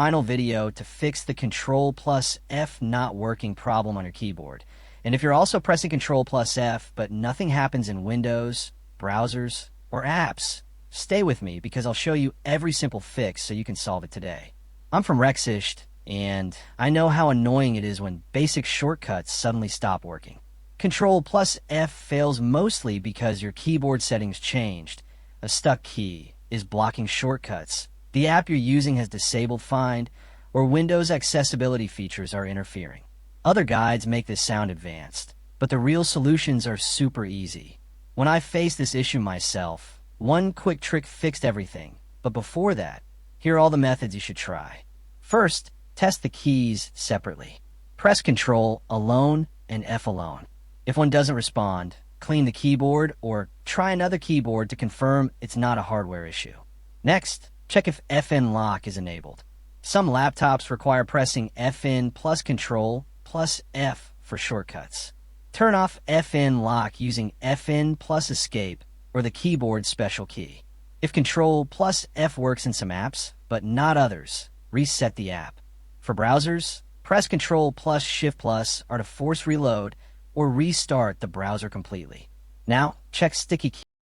Final video to fix the Ctrl plus F not working problem on your keyboard. And if you're also pressing Ctrl plus F but nothing happens in Windows, browsers, or apps, stay with me because I'll show you every simple fix so you can solve it today. I'm from Rexisht, and I know how annoying it is when basic shortcuts suddenly stop working. Ctrl plus F fails mostly because your keyboard settings changed. A stuck key is blocking shortcuts. The app you're using has disabled Find, or Windows accessibility features are interfering. Other guides make this sound advanced, but the real solutions are super easy. When I faced this issue myself, one quick trick fixed everything. But before that, here are all the methods you should try. First, test the keys separately. Press Ctrl alone and F alone. If one doesn't respond, clean the keyboard or try another keyboard to confirm it's not a hardware issue. Next, check if FN lock is enabled. Some laptops require pressing FN plus Ctrl plus F for shortcuts. Turn off FN lock using FN plus escape or the keyboard's special key. If Ctrl plus F works in some apps, but not others, reset the app. For browsers, press Ctrl plus Shift plus or to force reload or restart the browser completely. Now, check sticky keys.